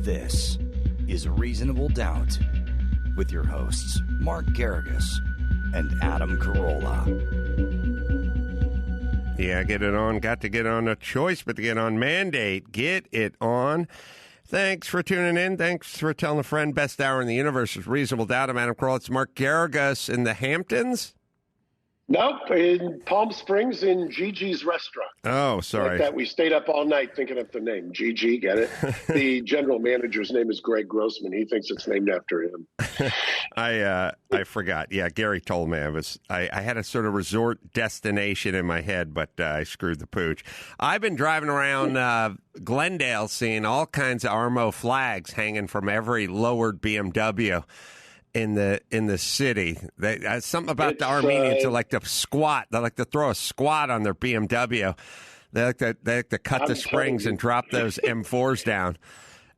This is Reasonable Doubt with your hosts, Mark Garrigus and Adam Carolla. Yeah, get it on. Got to get on a choice, but to get on mandate. Get it on. Thanks for tuning in. Thanks for telling a friend. Best hour in the universe is Reasonable Doubt. I'm Adam Carolla. It's Mark Garrigus in the Hamptons. Nope, in Palm Springs in Gigi's restaurant. Oh, sorry. Like that, we stayed up all night thinking of the name. Gigi, get it? The general manager's name is Greg Grossman. He thinks it's named after him. I forgot. Yeah, Gary told me I had a sort of resort destination in my head, but I screwed the pooch. I've been driving around Glendale seeing all kinds of Armo flags hanging from every lowered BMW in the city. Something about the Armenians who like to squat. They like to throw a squat on their BMW. They like to cut the springs and drop those M4s down.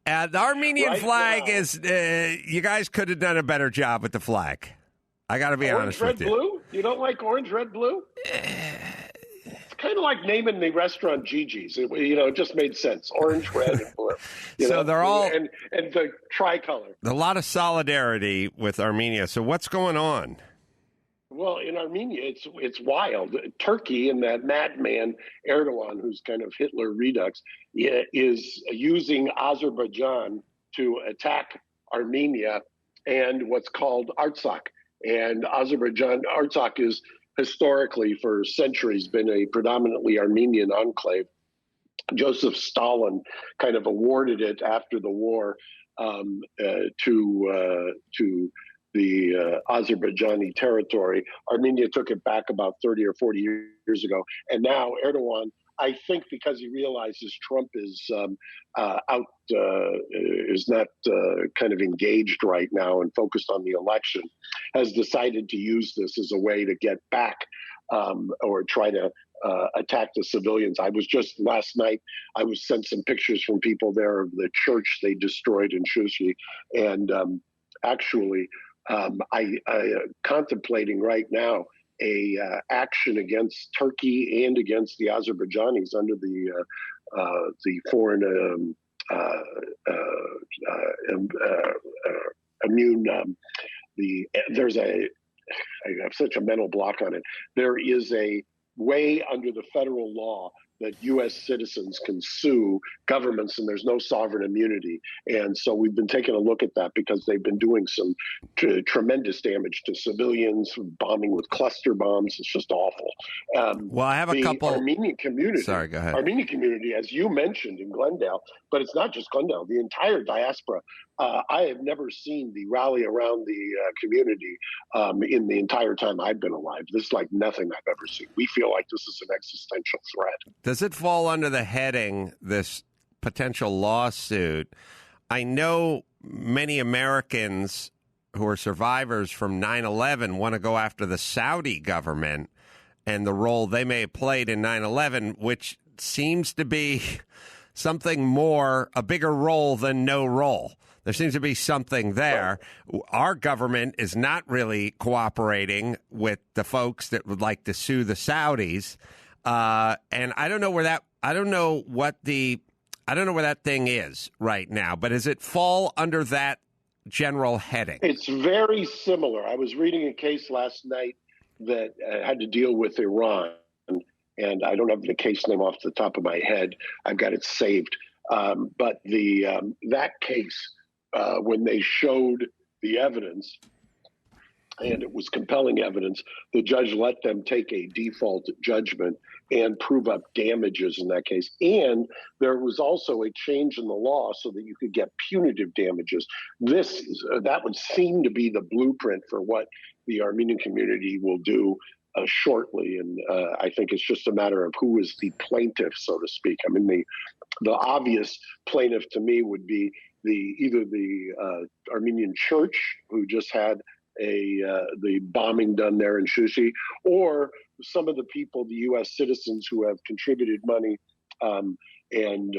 The Armenian flag is, you guys could have done a better job with the flag. I got to be honest with you. Orange, red, blue? You don't like orange, red, blue? It's kind of like naming the restaurant Gigi's. It just made sense. Orange, red, and blue. They're all... And the tricolor. A lot of solidarity with Armenia. So what's going on? Well, in Armenia, it's wild. Turkey and that madman Erdogan, who's kind of Hitler redux, is using Azerbaijan to attack Armenia and what's called Artsakh. And Artsakh is historically for centuries been a predominantly Armenian enclave. Joseph Stalin kind of awarded it after the war to the Azerbaijani territory. Armenia took it back about 30 or 40 years ago. And now Erdogan, I think because he realizes Trump is is not kind of engaged right now and focused on the election, has decided to use this as a way to get back or try to attack the civilians. I was just last night, I was sent some pictures from people there of the church they destroyed in Shushi. And actually, I contemplating right now a action against Turkey and against the Azerbaijanis under the foreign immune. I have such a mental block on it. There is a way under the federal law that U.S. citizens can sue governments, and there's no sovereign immunity. And so we've been taking a look at that because they've been doing some tremendous damage to civilians, bombing with cluster bombs. It's just awful. Well, I have a couple. Armenian community. Sorry, go ahead. Armenian community, as you mentioned in Glendale, but it's not just Glendale, the entire diaspora. I have never seen the rally around the community in the entire time I've been alive. This is like nothing I've ever seen. We feel like this is an existential threat. Does it fall under the heading, this potential lawsuit? I know many Americans who are survivors from 9/11 want to go after the Saudi government and the role they may have played in 9/11, which seems to be something more, a bigger role than no role. There seems to be something there. Our government is not really cooperating with the folks that would like to sue the Saudis. And I don't know where that, I don't know where that thing is right now, but does it fall under that general heading? It's very similar. I was reading a case last night that had to deal with Iran, and I don't have the case name off the top of my head. I've got it saved. But that case, when they showed the evidence, and it was compelling evidence, the judge let them take a default judgment and prove up damages in that case. And there was also a change in the law so that you could get punitive damages. That would seem to be the blueprint for what the Armenian community will do shortly. And I think it's just a matter of who is the plaintiff, so to speak. I mean, the obvious plaintiff to me would be either the Armenian church, who just had the bombing done there in Shushi, or some of the people, the U.S. citizens who have contributed money and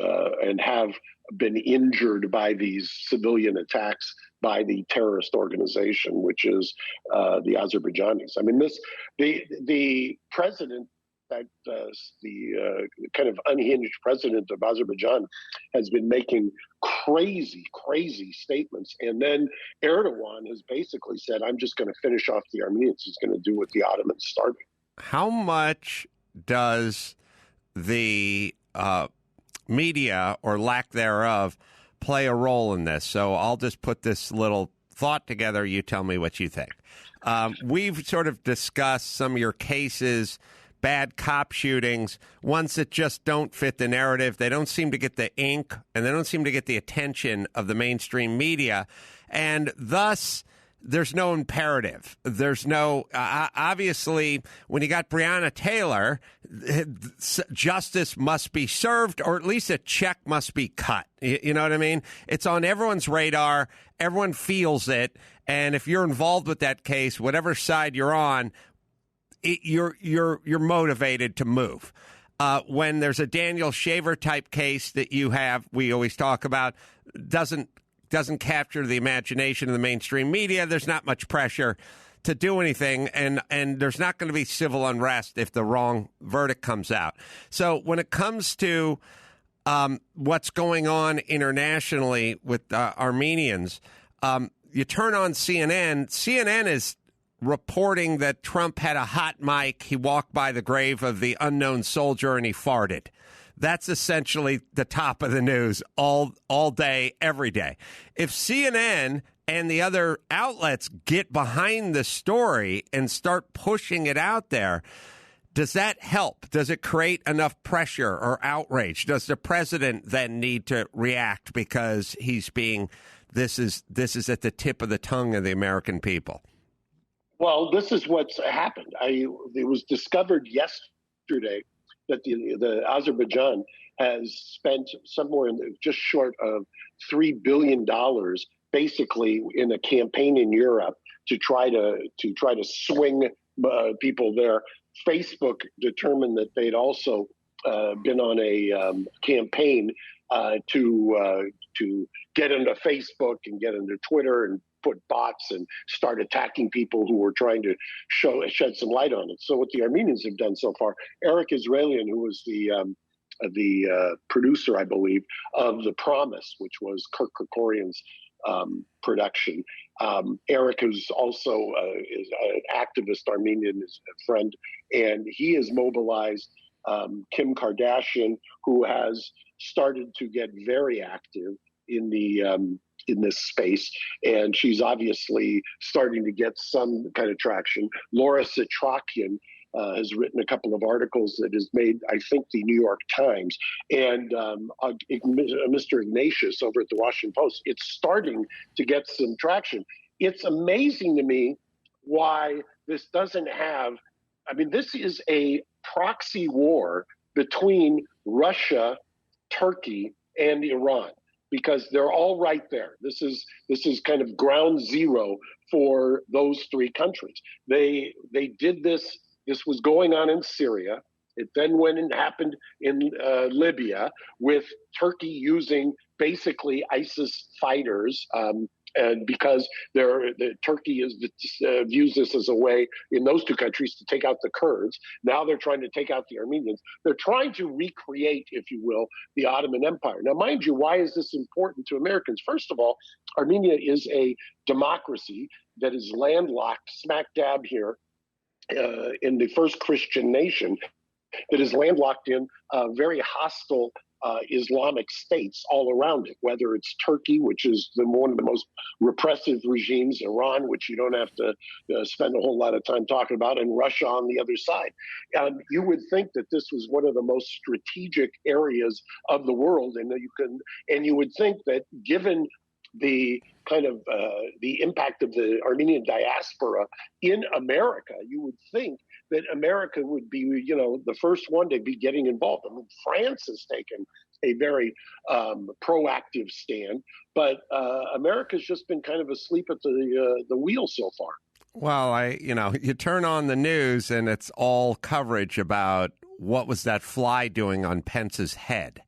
have been injured by these civilian attacks by the terrorist organization, which is the Azerbaijanis. I mean, the president, the kind of unhinged president of Azerbaijan, has been making crazy statements. And then Erdogan has basically said, I'm just going to finish off the Armenians. He's going to do what the Ottomans started. How much does the media, or lack thereof, play a role in this? So I'll just put this little thought together. You tell me what you think. We've sort of discussed some of your cases, bad cop shootings, ones that just don't fit the narrative. They don't seem to get the ink, and they don't seem to get the attention of the mainstream media. And thus, there's no imperative. There's no, obviously, when you got Breonna Taylor, justice must be served, or at least a check must be cut. You know what I mean? It's on everyone's radar. Everyone feels it. And if you're involved with that case, whatever side you're on, you're motivated to move. When there's a Daniel Shaver type case that you have, we always talk about, doesn't capture the imagination of the mainstream media. There's not much pressure to do anything, and there's not going to be civil unrest if the wrong verdict comes out. So when it comes to what's going on internationally with Armenians, you turn on CNN. CNN is reporting that Trump had a hot mic. He walked by the grave of the unknown soldier and he farted. That's essentially the top of the news all day, every day. If CNN and the other outlets get behind the story and start pushing it out there, does that help? Does it create enough pressure or outrage? Does the president then need to react because he's being, this is at the tip of the tongue of the American people? Well, this is what's happened. It was discovered yesterday that the Azerbaijan has spent somewhere just short of $3 billion, basically in a campaign in Europe to try to swing people there. Facebook determined that they'd also been on a campaign to get into Facebook and get into Twitter and put bots and start attacking people who were trying to shed some light on it. So what the Armenians have done so far, Eric Israelian, who was the producer, I believe, of The Promise, which was Kirk Kerkorian's production. Eric is also is an activist Armenian, is a friend, and he has mobilized Kim Kardashian, who has started to get very active in this space, and she's obviously starting to get some kind of traction. Laura Sitrakian has written a couple of articles that has made, I think, the New York Times, and Mr. Ignatius over at the Washington Post. It's starting to get some traction. It's amazing to me why this doesn't have, I mean, this is a proxy war between Russia, Turkey, and Iran, because they're all right there. This is kind of ground zero for those three countries. They did this. This was going on in Syria. It then went and happened in Libya, with Turkey using basically ISIS fighters, and because Turkey views this as a way in those two countries to take out the Kurds. Now they're trying to take out the Armenians. They're trying to recreate, if you will, the Ottoman Empire. Now, mind you, why is this important to Americans? First of all, Armenia is a democracy that is landlocked smack dab here in the first Christian nation that is landlocked in very hostile Islamic states all around it, whether it's Turkey, which is one of the most repressive regimes, Iran, which you don't have to spend a whole lot of time talking about, and Russia on the other side. You would think that this was one of the most strategic areas of the world, and you would think that given the kind of the impact of the Armenian diaspora in America, you would think that America would be, the first one to be getting involved. I mean, France has taken a very proactive stand, but America's just been kind of asleep at the wheel so far. Well, you turn on the news and it's all coverage about what was that fly doing on Pence's head.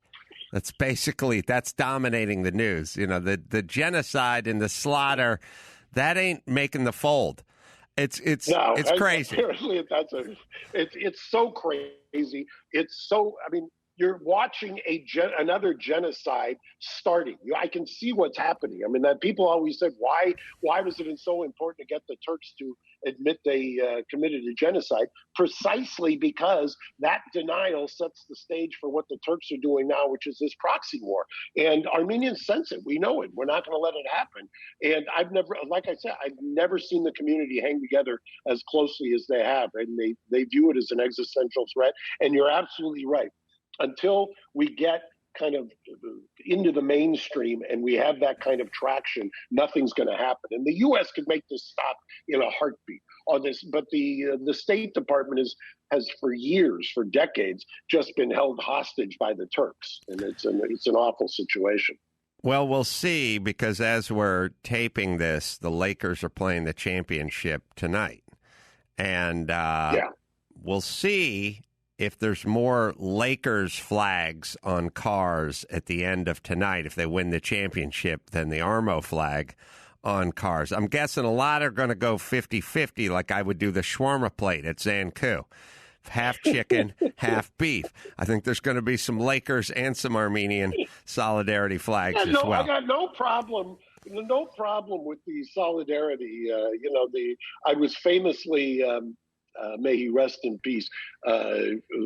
That's dominating the news. The genocide and the slaughter, that ain't making the fold. It's crazy. Seriously, it's so crazy. It's so, I mean, you're watching another genocide starting. I can see what's happening. I mean, that people always said, why was it so important to get the Turks to admit they committed a genocide? Precisely because that denial sets the stage for what the Turks are doing now, which is this proxy war. And Armenians sense it. We know it. We're not going to let it happen. And like I said, I've never seen the community hang together as closely as they have. And they view it as an existential threat. And you're absolutely right. Until we get kind of into the mainstream and we have that kind of traction, nothing's going to happen. And the U.S. could make this stop in a heartbeat on this, but the State Department has for years, for decades, just been held hostage by the Turks, and it's an awful situation. Well, we'll see, because as we're taping this, the Lakers are playing the championship tonight, and we'll see if there's more Lakers flags on cars at the end of tonight, if they win the championship, than the Armo flag on cars. I'm guessing a lot are going to go 50-50, like I would do the shawarma plate at Zanku. Half chicken, half beef. I think there's going to be some Lakers and some Armenian solidarity flags as well. I got no problem with the solidarity. I was famously... may he rest in peace,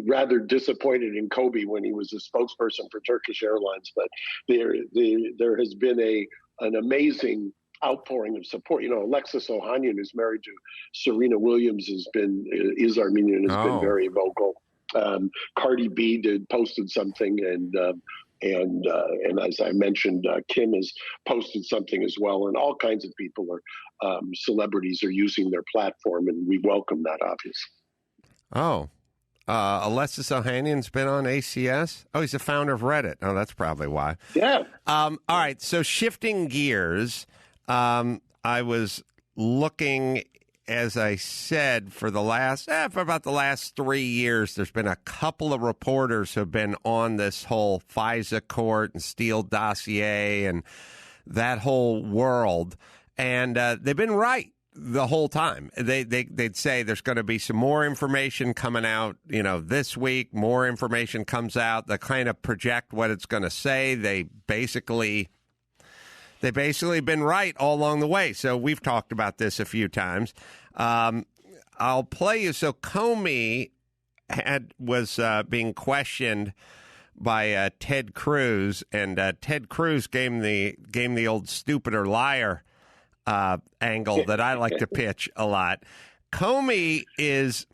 rather disappointed in Kobe when he was a spokesperson for Turkish Airlines. But there has been an amazing outpouring of support. Alexis Ohanian, who's married to Serena Williams, is Armenian, has been very vocal. Cardi B posted something, and as I mentioned, Kim has posted something as well, and all kinds of people celebrities are using their platform, and we welcome that, obviously. Oh, Alexis Ohanian's been on ACS? Oh, he's the founder of Reddit. Oh, that's probably why. Yeah. All right, so shifting gears, I was looking, as I said, for about the last 3 years, there's been a couple of reporters who have been on this whole FISA court and Steele dossier and that whole world, and they've been right the whole time. They'd say there's going to be some more information coming out, this week. More information comes out. They kind of project what it's going to say. They basically been right all along the way. So we've talked about this a few times. I'll play you. So Comey was being questioned by Ted Cruz, and Ted Cruz gave him the old stupid or liar angle that I like to pitch a lot. Comey is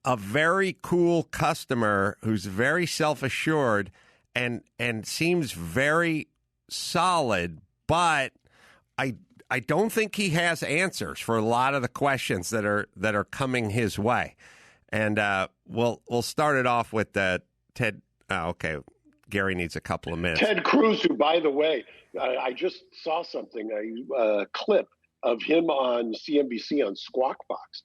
a very cool customer who's very self-assured and seems very solid, but I don't think he has answers for a lot of the questions that are coming his way. And we'll start it off with Ted. Oh, okay, Gary needs a couple of minutes. Ted Cruz, who, by the way, I just saw something, a clip of him on CNBC on Squawk Box,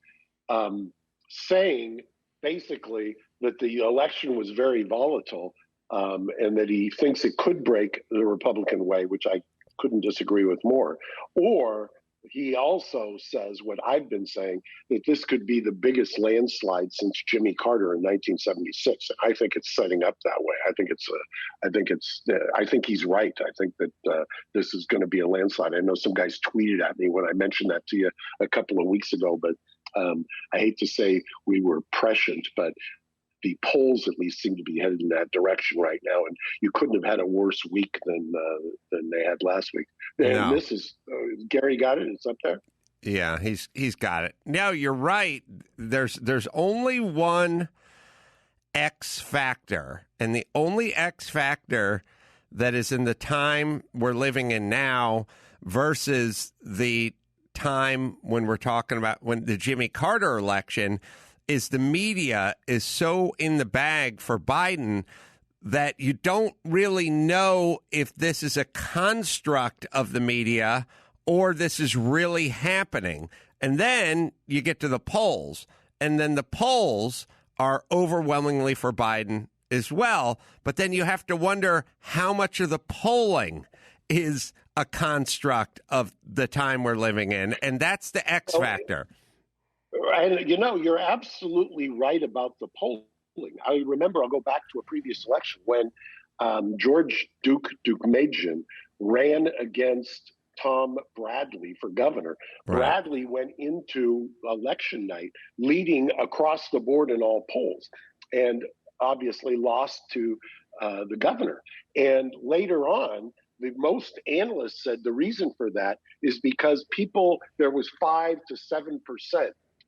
saying basically that the election was very volatile, and that he thinks it could break the Republican way, which I couldn't disagree with more. Or he also says what I've been saying, that this could be the biggest landslide since Jimmy Carter in 1976. I think it's setting up that way. I think he's right. I think that this is going to be a landslide. I know some guys tweeted at me when I mentioned that to you a couple of weeks ago, but I hate to say we were prescient, but the polls at least seem to be headed in that direction right now, and you couldn't have had a worse week than they had last week. And no. This is Gary got it. It's up there. Yeah, he's got it. No, you're right. There's only one X factor, and the only X factor that is in the time we're living in now versus the time when we're talking about when the Jimmy Carter election is the media is so in the bag for Biden that you don't really know if this is a construct of the media or this is really happening. And then you get to the polls, and then the polls are overwhelmingly for Biden as well. But then you have to wonder how much of the polling is a construct of the time we're living in. And that's the X factor. And, you're absolutely right about the polling. I remember, I'll go back to a previous election when George Duke Majan ran against Tom Bradley for governor. Right. Bradley went into election night leading across the board in all polls and obviously lost to the governor. And later on, most analysts said the reason for that is because there was 5 to 7%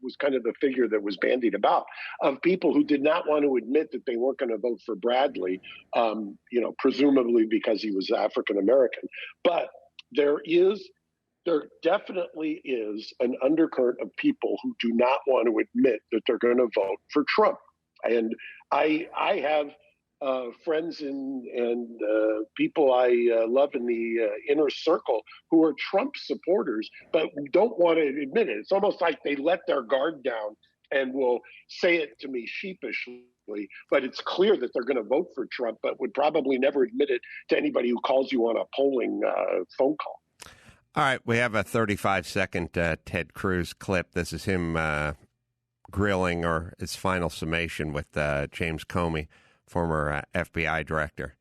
was kind of the figure that was bandied about of people who did not want to admit that they weren't going to vote for Bradley, presumably because he was African American. But there definitely is an undercurrent of people who do not want to admit that they're going to vote for Trump. And I have friends and people I love in the inner circle who are Trump supporters, but don't want to admit it. It's almost like they let their guard down and will say it to me sheepishly, but it's clear that they're going to vote for Trump, but would probably never admit it to anybody who calls you on a polling phone call. All right, we have a 35-second Ted Cruz clip. This is him grilling or his final summation with James Comey, former FBI director.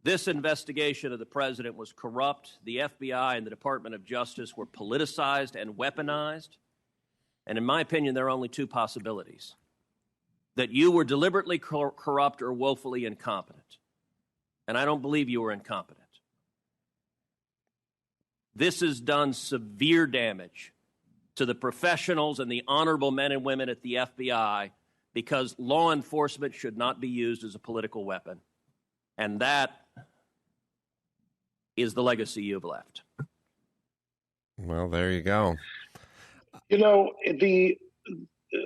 This investigation of the president was corrupt. The FBI and the Department of Justice were politicized and weaponized. And in my opinion, there are only two possibilities: that you were deliberately corrupt or woefully incompetent. And I don't believe you were incompetent. This has done severe damage to the professionals and the honorable men and women at the FBI, because law enforcement should not be used as a political weapon. And that is the legacy you've left. Well, there you go. You know,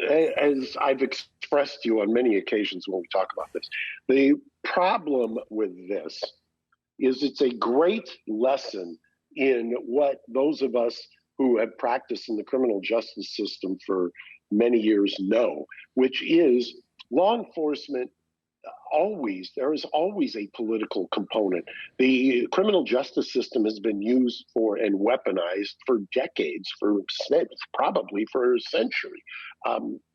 as I've expressed to you on many occasions when we talk about this, the problem with this is it's a great lesson in what those of us who have practiced in the criminal justice system for many years know, which is law enforcement there is always a political component. The criminal justice system has been used for and weaponized for decades, probably for a century.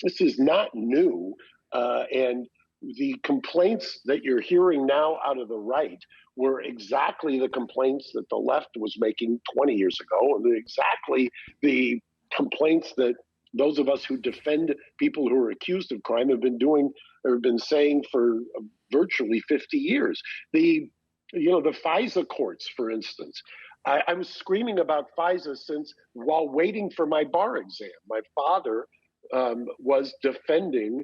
This is not new, and the complaints that you're hearing now out of the right were exactly the complaints that the left was making 20 years ago, and exactly the complaints that those of us who defend people who are accused of crime have been saying for virtually 50 years. The FISA courts, for instance. I was screaming about FISA since while waiting for my bar exam. My father was defending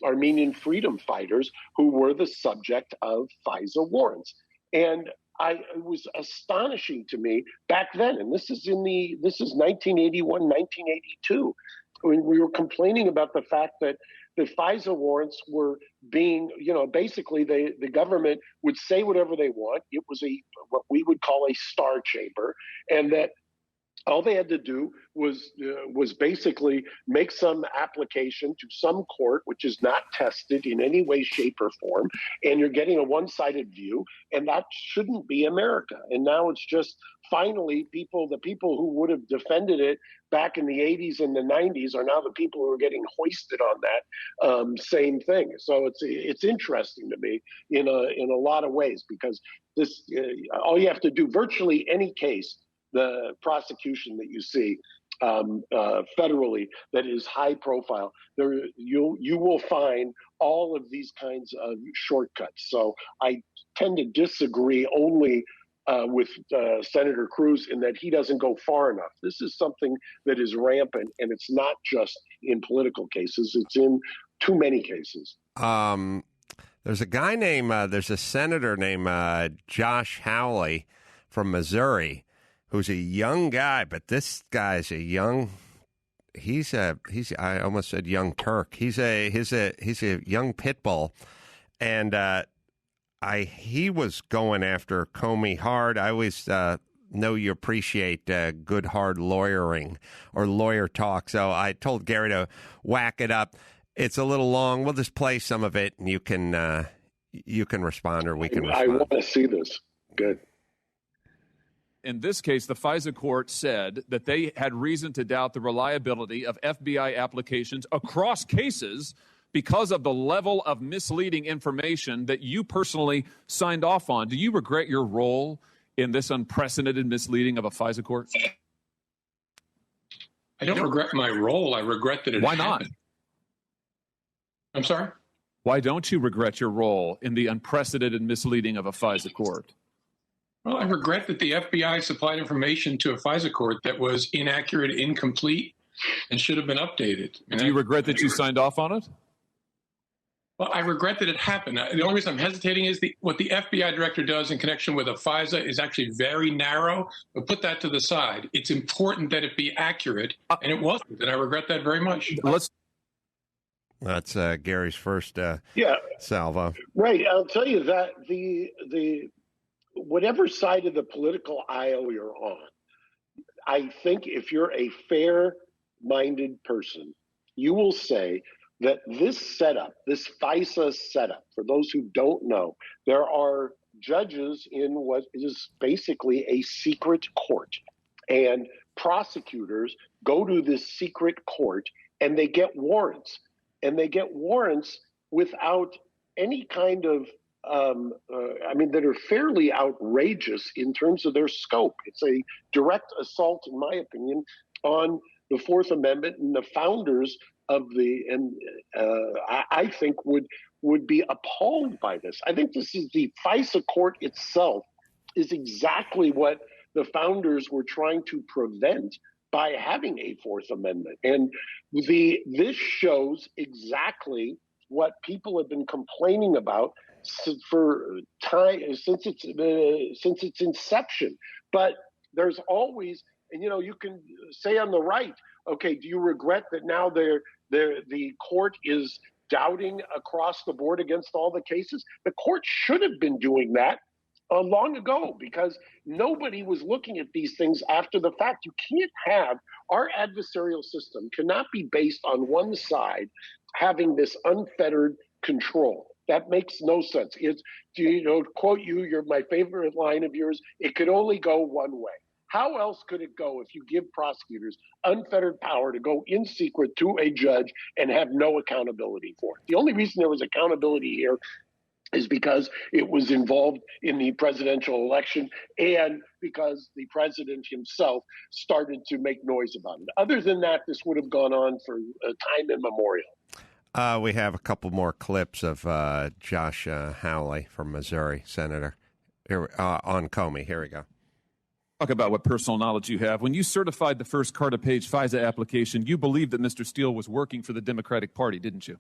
Armenian freedom fighters who were the subject of FISA warrants. And it was astonishing to me back then, and this is 1981, 1982, when we were complaining about the fact that the FISA warrants were being, basically the government would say whatever they want. It was what we would call a star chamber, and that all they had to do was basically make some application to some court, which is not tested in any way, shape, or form, and you're getting a one-sided view, and that shouldn't be America. And now it's just finally the people who would have defended it back in the 80s and the 90s are now the people who are getting hoisted on that same thing. So it's interesting to me in a lot of ways, because this all you have to do, virtually any case, the prosecution that you see federally that is high profile, you will find all of these kinds of shortcuts. So I tend to disagree only with Senator Cruz in that he doesn't go far enough. This is something that is rampant, and it's not just in political cases. It's in too many cases. There's a senator named Josh Hawley from Missouri, who's a young guy, but this guy's I almost said young Turk. He's a young pit bull, and he was going after Comey hard. I always know you appreciate good hard lawyering or lawyer talk, so I told Gary to whack it up. It's a little long. We'll just play some of it, and you can respond, or we can respond. I want to see this. Good. In this case, the FISA court said that they had reason to doubt the reliability of FBI applications across cases because of the level of misleading information that you personally signed off on. Do you regret your role in this unprecedented misleading of a FISA court? I don't regret my role. I regret that it Why not? happened. I'm sorry? Why don't you regret your role in the unprecedented misleading of a FISA court? Well, I regret that the FBI supplied information to a FISA court that was inaccurate, incomplete, and should have been updated. Do you regret that you signed off on it? Well, I regret that it happened. The only reason I'm hesitating is what the FBI director does in connection with a FISA is actually very narrow, but put that to the side. It's important that it be accurate, and it wasn't, and I regret that very much. That's Gary's first salvo. Right. I'll tell you that the whatever side of the political aisle you're on, I think if you're a fair-minded person, you will say that this setup, this FISA setup, for those who don't know, there are judges in what is basically a secret court. And prosecutors go to this secret court and they get warrants. And they get warrants without any kind of, that are fairly outrageous in terms of their scope. It's a direct assault, in my opinion, on the Fourth Amendment, and the founders of I think would be appalled by this. I think this is the FISA court itself is exactly what the founders were trying to prevent by having a Fourth Amendment. And this shows exactly what people have been complaining about since its inception. But there's always, and you can say on the right, okay, do you regret that now the court is doubting across the board against all the cases? The court should have been doing that long ago, because nobody was looking at these things after the fact. You can't have, our adversarial system cannot be based on one side having this unfettered control. That makes no sense. It's, quote my favorite line of yours, it could only go one way. How else could it go if you give prosecutors unfettered power to go in secret to a judge and have no accountability for it? The only reason there was accountability here is because it was involved in the presidential election and because the president himself started to make noise about it. Other than that, this would have gone on for time immemorial. We have a couple more clips of Josh Hawley from Missouri Senator on Comey. Here we go. Talk about what personal knowledge you have. When you certified the first Carter-Page FISA application, you believed that Mr. Steele was working for the Democratic Party, didn't you?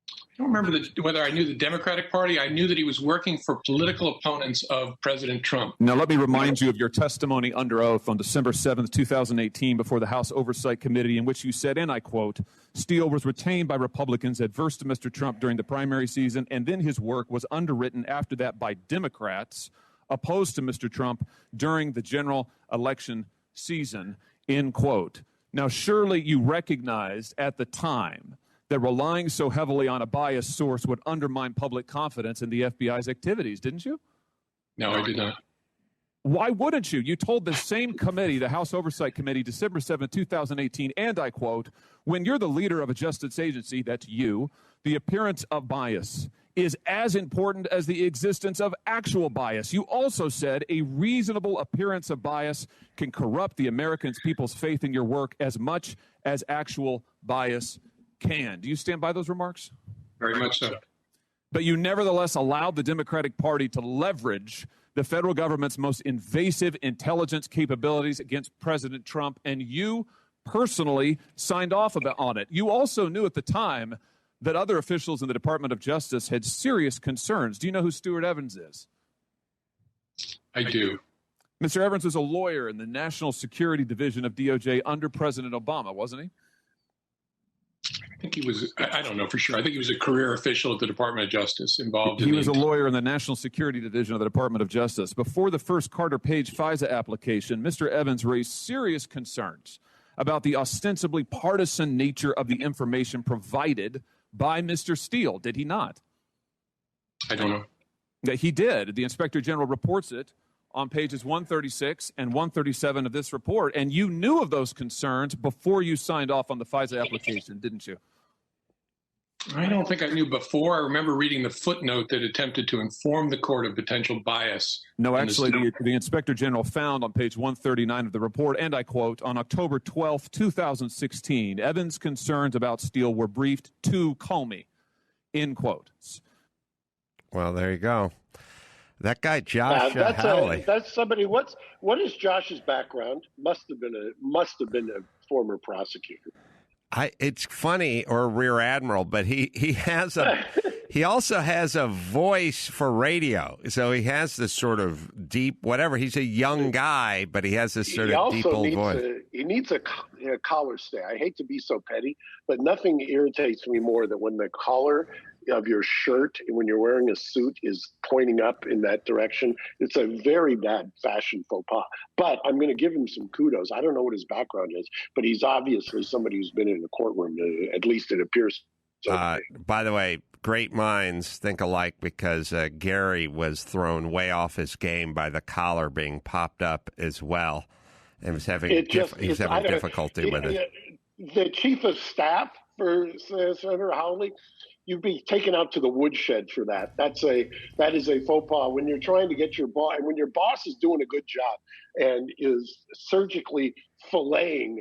I don't remember whether I knew the Democratic Party. I knew that he was working for political opponents of President Trump. Now, let me remind you of your testimony under oath on December 7th, 2018, before the House Oversight Committee, in which you said, and I quote, Steele was retained by Republicans adverse to Mr. Trump during the primary season, and then his work was underwritten after that by Democrats opposed to Mr. Trump during the general election season, end quote. Now, surely you recognized at the time that relying so heavily on a biased source would undermine public confidence in the FBI's activities, didn't you? No, I did not. Why wouldn't you? You told the same committee, the House Oversight Committee, December 7, 2018, and I quote, when you're the leader of a justice agency, that's you, the appearance of bias is as important as the existence of actual bias. You also said a reasonable appearance of bias can corrupt the American people's faith in your work as much as actual bias can. Do you stand by those remarks? Very much so. But you nevertheless allowed the Democratic Party to leverage the federal government's most invasive intelligence capabilities against President Trump, and you personally signed off on it. You also knew at the time that other officials in the Department of Justice had serious concerns. Do you know who Stuart Evans is? I do. Mr. Evans was a lawyer in the National Security Division of DOJ under President Obama, wasn't he? I think he was, I don't know for sure. I think he was a career official at the Department of Justice involved in He was a lawyer in the National Security Division of the Department of Justice. Before the first Carter-Page FISA application, Mr. Evans raised serious concerns about the ostensibly partisan nature of the information provided by Mr. Steele. Did he not? I don't know. He did. The Inspector General reports it on pages 136 and 137 of this report, and you knew of those concerns before you signed off on the FISA application, didn't you? I don't think I knew before. I remember reading the footnote that attempted to inform the court of potential bias. No, actually, the Inspector General found on page 139 of the report, and I quote, on October 12, 2016, Evans' concerns about Steele were briefed to Comey, end quote. Well, there you go. That guy, Josh Hawley. That's somebody. What is Josh's background? Must have been a former prosecutor. It's funny, or a rear admiral, but he also has a voice for radio. So he has this sort of deep whatever. He's a young guy, but he has this sort of deep old voice. He needs a collar stay. I hate to be so petty, but nothing irritates me more than when the collar of your shirt, when you're wearing a suit, is pointing up in that direction. It's a very bad fashion faux pas. But I'm going to give him some kudos. I don't know what his background is, but he's obviously somebody who's been in the courtroom. At least it appears. By the way, great minds think alike, because Gary was thrown way off his game by the collar being popped up as well, and was having difficulty with it. The chief of staff for Senator Hawley, you'd be taken out to the woodshed for that. That is a faux pas when you're trying to get your boss, and when your boss is doing a good job and is surgically filleting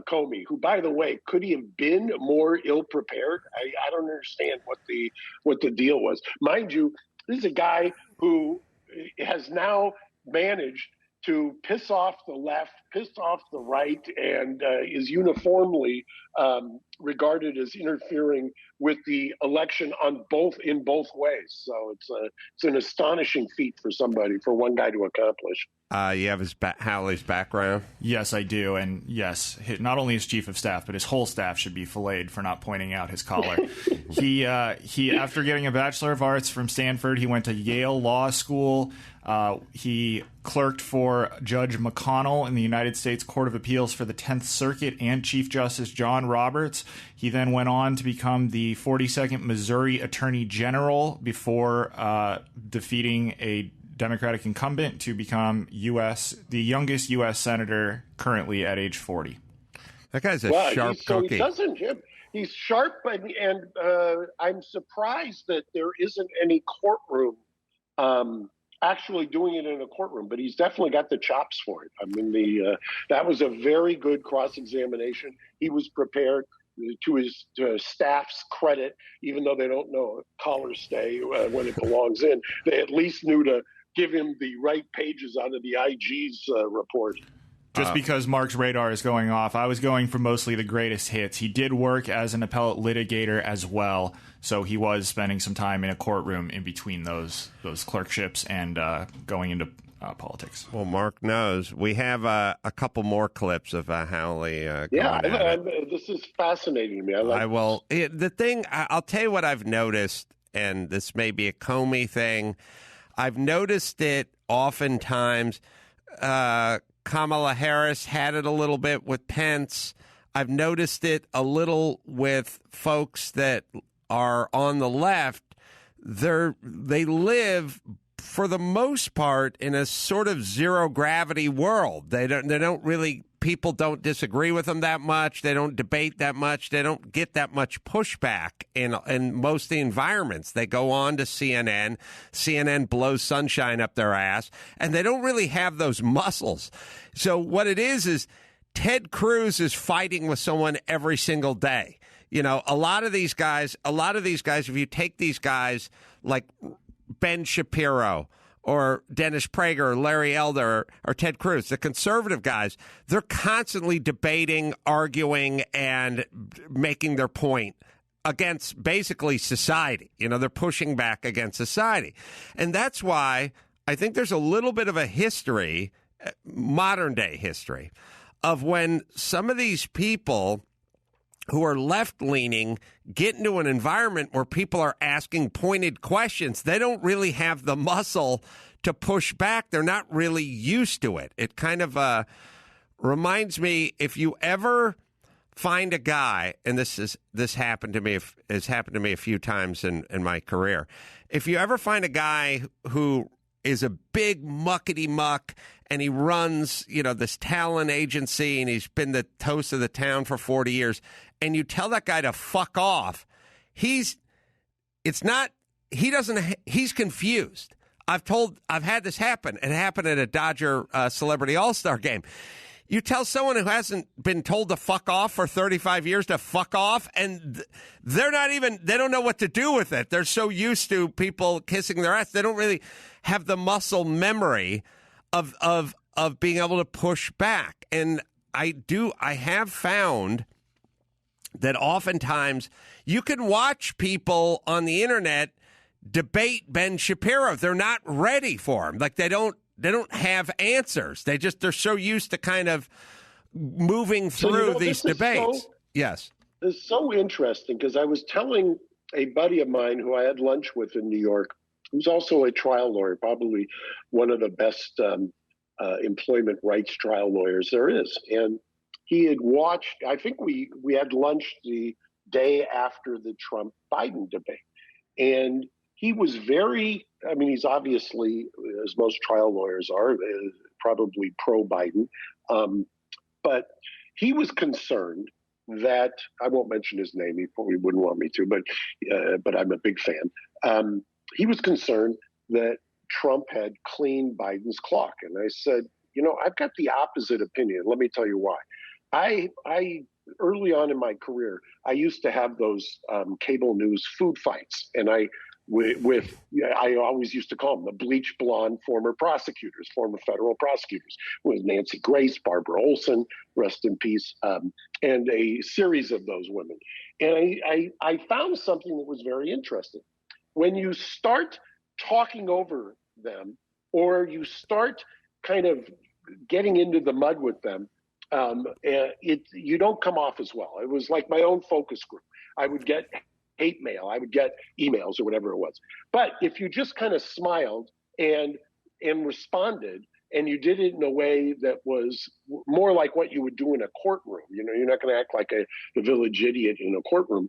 Comey, who, by the way, could he have been more ill-prepared? I don't understand what the deal was. Mind you, this is a guy who has now managed to piss off the left, piss off the right, and is uniformly regarded as interfering with the election in both ways. So it's an astonishing feat for one guy to accomplish. You have Hawley's background? Yes, I do. And yes, not only his chief of staff, but his whole staff should be filleted for not pointing out his collar. He after getting a Bachelor of Arts from Stanford, he went to Yale Law School. He clerked for Judge McConnell in the United States Court of Appeals for the 10th Circuit and Chief Justice John Roberts. He then went on to become the 42nd Missouri Attorney General before defeating a Democratic incumbent to become the youngest U.S. senator currently at age 40. That guy's a sharp cookie. He's sharp, and I'm surprised that there isn't any courtroom actually doing it in a courtroom, but he's definitely got the chops for it. I mean, that was a very good cross-examination. He was prepared. To his staff's credit, even though they don't know a collar stay when it belongs in, they at least knew to give him the right pages out of the IG's report. Just because Mark's radar is going off, I was going for mostly the greatest hits. He did work as an appellate litigator as well, so he was spending some time in a courtroom in between those clerkships and going into politics. Well, Mark knows. We have a couple more clips of Hawley. This is fascinating to me. I'll tell you what I've noticed, and this may be a Comey thing. I've noticed it oftentimes. Kamala Harris had it a little bit with Pence. I've noticed it a little with folks that are on the left. They live, for the most part, in a sort of zero gravity world. They don't really. People don't disagree with them that much. They don't debate that much. They don't get that much pushback in most of the environments. They go on to CNN. CNN blows sunshine up their ass, and they don't really have those muscles. So what it is Ted Cruz is fighting with someone every single day. You know, a lot of these guys, if you take these guys like Ben Shapiro or Dennis Prager or Larry Elder or Ted Cruz, the conservative guys, they're constantly debating, arguing, and making their point against basically society. You know, they're pushing back against society. And that's why I think there's a little bit of a history, modern day history, of when some of these people who are left-leaning get into an environment where people are asking pointed questions. They don't really have the muscle to push back. They're not really used to it. It kind of reminds me, if you ever find a guy, and this happened to me, has happened to me a few times in my career. If you ever find a guy who is a big muckety-muck and he runs, this talent agency, and he's been the toast of the town for 40 years, and you tell that guy to fuck off, he's confused. I've had this happen. It happened at a Dodger Celebrity All-Star game. You tell someone who hasn't been told to fuck off for 35 years to fuck off, and they don't know what to do with it. They're so used to people kissing their ass. They don't really have the muscle memory of being able to push back. And I have found that oftentimes you can watch people on the internet debate Ben Shapiro. They're not ready for him. Like they don't have answers. They're so used to kind of moving through these debates. Yes. It's so interesting because I was telling a buddy of mine who I had lunch with in New York, who's also a trial lawyer, probably one of the best employment rights trial lawyers there is. And he had watched, I think we had lunch the day after the Trump-Biden debate. And he was he's obviously, as most trial lawyers are, probably pro-Biden. But he was concerned that, I won't mention his name, he probably wouldn't want me to, but I'm a big fan. He was concerned that Trump had cleaned Biden's clock. And I said, I've got the opposite opinion. Let me tell you why. I early on in my career, I used to have those cable news food fights. And I always used to call them the bleach blonde former federal prosecutors, with Nancy Grace, Barbara Olson, rest in peace, and a series of those women. And I found something that was very interesting. When you start talking over them, or you start kind of getting into the mud with them, you don't come off as well. It was like my own focus group. I would get hate mail, I would get emails or whatever it was. But if you just kind of smiled and responded, and you did it in a way that was more like what you would do in a courtroom, you're not going to act like the village idiot in a courtroom.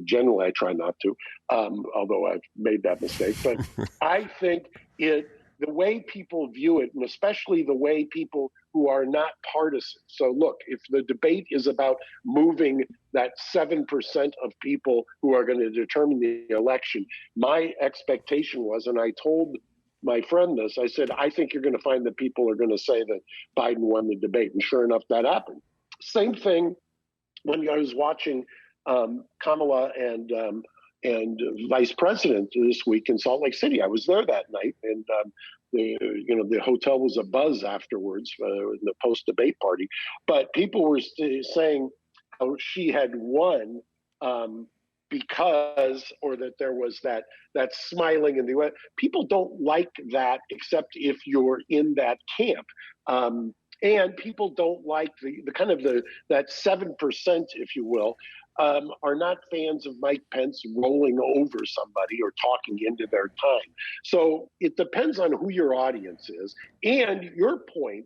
Generally, I try not to, although I've made that mistake. But I think the way people view it, and especially the way people who are not partisan. So look, if the debate is about moving that 7% of people who are going to determine the election, my expectation was, and I told my friend this, I said, I think you're going to find that people are going to say that Biden won the debate. And sure enough, that happened. Same thing when I was watching Kamala and Vice President this week in Salt Lake City. I was there that night, and the hotel was abuzz afterwards in the post-debate party. But people were saying how she had won because, or that there was that smiling in the way. People don't like that, except if you're in that camp. And people don't like the kind of that 7%, if you will, are not fans of Mike Pence rolling over somebody or talking into their time. So it depends on who your audience is. And your point,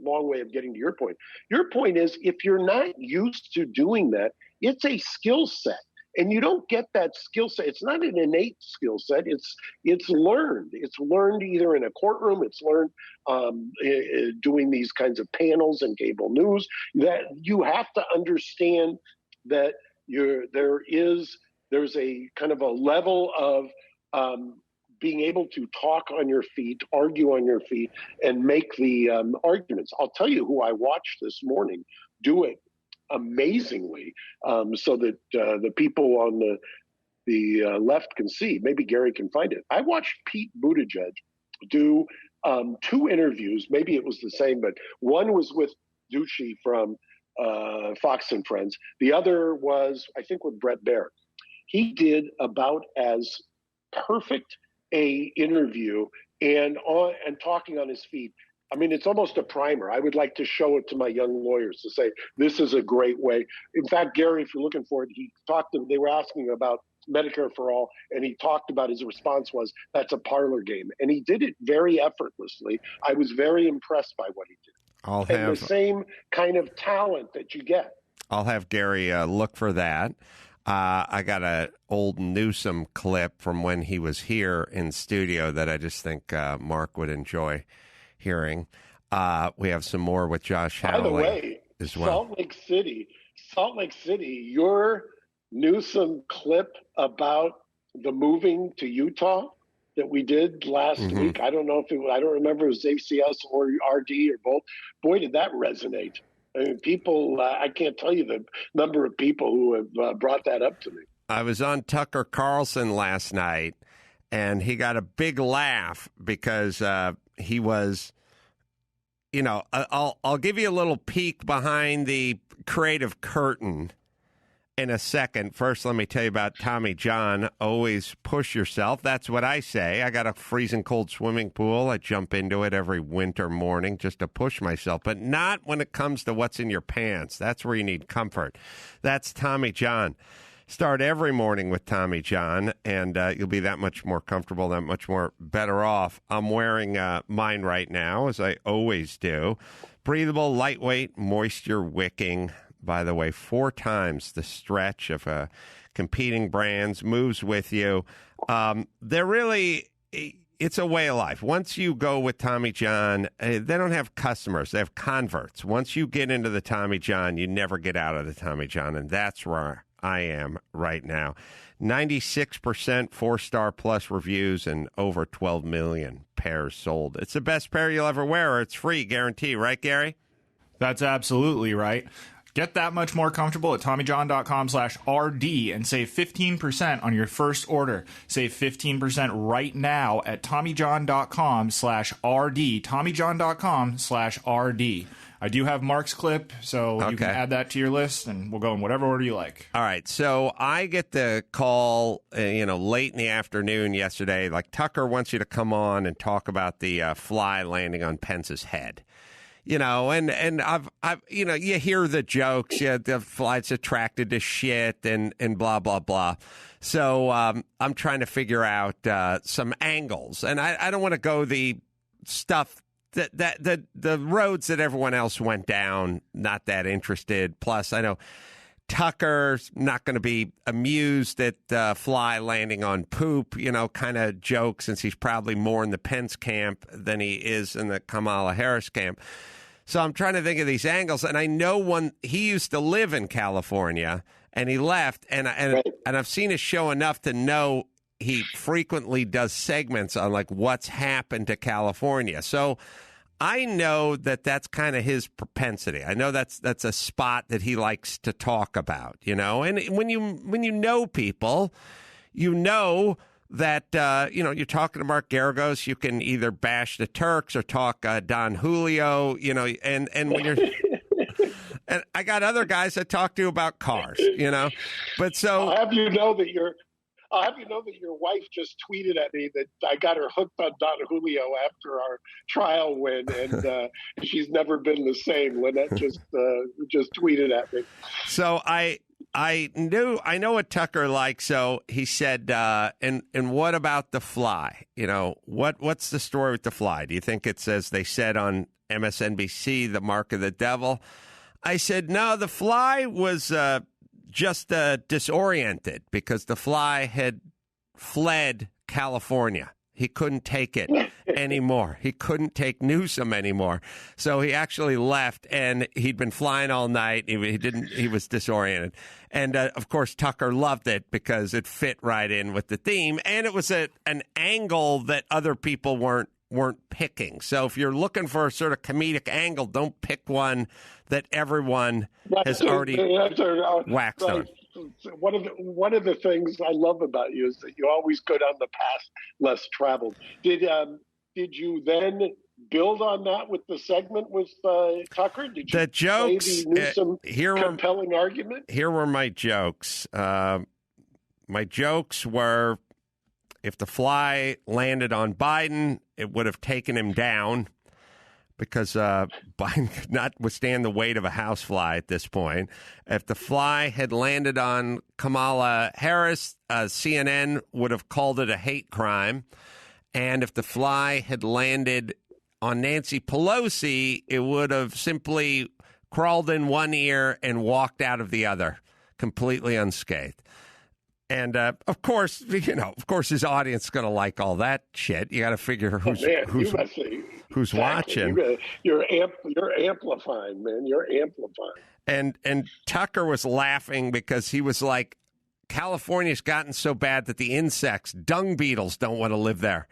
long way of getting to your point. Your point is, if you're not used to doing that, it's a skill set. And you don't get that skill set. It's not an innate skill set. It's learned. It's learned either in a courtroom. It's learned doing these kinds of panels and cable news. That you have to understand that there's a kind of a level of being able to talk on your feet, argue on your feet, and make the arguments. I'll tell you who I watched this morning do it amazingly, so that the people on the left can see. Maybe Gary can find it. I watched Pete Buttigieg do 2 interviews. Maybe it was the same, but one was with Ducey from Fox and Friends. The other was, I think, with Brett Baer. He did about as perfect a interview and talking on his feet. I mean, it's almost a primer. I would like to show it to my young lawyers to say, this is a great way. In fact, Gary, if you're looking for it, they were asking about Medicare for all, and he talked about, his response was, that's a parlor game. And he did it very effortlessly. I was very impressed by what he did. And the same kind of talent that you get. I'll have Gary look for that. I got an old Newsom clip from when he was here in studio that I just think Mark would enjoy hearing. We have some more with Josh Hawley. By the way, as well. Salt Lake City, your Newsom clip about the moving to Utah that we did last week? I don't know if I don't remember if it was ACS or RD or both. Boy, did that resonate. I mean, people, I can't tell you the number of people who have brought that up to me. I was on Tucker Carlson last night, and he got a big laugh because he was, you know, I'll give you a little peek behind the creative curtain in a second. First, let me tell you about Tommy John. Always push yourself. That's what I say. I got a freezing cold swimming pool. I jump into it every winter morning just to push myself, but not when it comes to what's in your pants. That's where you need comfort. That's Tommy John. Start every morning with Tommy John, and you'll be that much more comfortable, that much more better off. I'm wearing mine right now, as I always do. Breathable, lightweight, moisture wicking. By the way, 4 times the stretch of competing brands, moves with you. They're really, it's a way of life. Once you go with Tommy John, they don't have customers. They have converts. Once you get into the Tommy John, you never get out of the Tommy John, and that's where I am right now. 96% 4-star plus reviews and over 12 million pairs sold. It's the best pair you'll ever wear, or it's free, guarantee. Right, Gary? That's absolutely right. Get that much more comfortable at TommyJohn.com/RD and save 15% on your first order. Save 15% right now at TommyJohn.com/RD. TommyJohn.com/RD. I do have Mark's clip, so you can add that to your list, and we'll go in whatever order you like. All right. So I get the call, late in the afternoon yesterday. Like, Tucker wants you to come on and talk about the fly landing on Pence's head. And I've you hear the jokes. Yeah, the flight's attracted to shit and blah blah blah. So I'm trying to figure out some angles, and I don't want to go the stuff that the roads that everyone else went down. Not that interested. Plus, I know Tucker's not going to be amused at fly landing on poop. Kind of joke, since he's probably more in the Pence camp than he is in the Kamala Harris camp. So I'm trying to think of these angles, and I know he used to live in California, and he left, and I've seen his show enough to know he frequently does segments on like what's happened to California. So I know that that's kind of his propensity. I know that's a spot that he likes to talk about, And when you know people, that, you're talking to Mark Garagos, you can either bash the Turks or talk Don Julio, and when you're, and I got other guys I talk to about cars, but so. I'll have you know that your wife just tweeted at me that I got her hooked on Don Julio after our trial win, and she's never been the same. Lynette just tweeted at me. So I know what Tucker likes. So he said, and what about the fly? What's the story with the fly? Do you think it's, as they said on MSNBC, the mark of the devil? I said, no, the fly was just disoriented because the fly had fled California. He couldn't take it anymore. He couldn't take Newsom anymore. So he actually left, and he'd been flying all night. He was disoriented. And, of course, Tucker loved it because it fit right in with the theme. And it was an angle that other people weren't picking. So if you're looking for a sort of comedic angle, don't pick one that everyone has already waxed on. One of the things I love about you is that you always go down the path less traveled. Did you then build on that with the segment with Tucker? Did you the jokes? Compelling argument. Here were my jokes. My jokes were, if the fly landed on Biden, it would have taken him down, because Biden could not withstand the weight of a housefly at this point. If the fly had landed on Kamala Harris, CNN would have called it a hate crime. And if the fly had landed on Nancy Pelosi, it would have simply crawled in one ear and walked out of the other, completely unscathed. And of course, his audience is going to like all that shit. You got to figure who's watching. You're amplifying, man. You're amplifying. And Tucker was laughing because he was like, California's gotten so bad that the insects, dung beetles, don't want to live there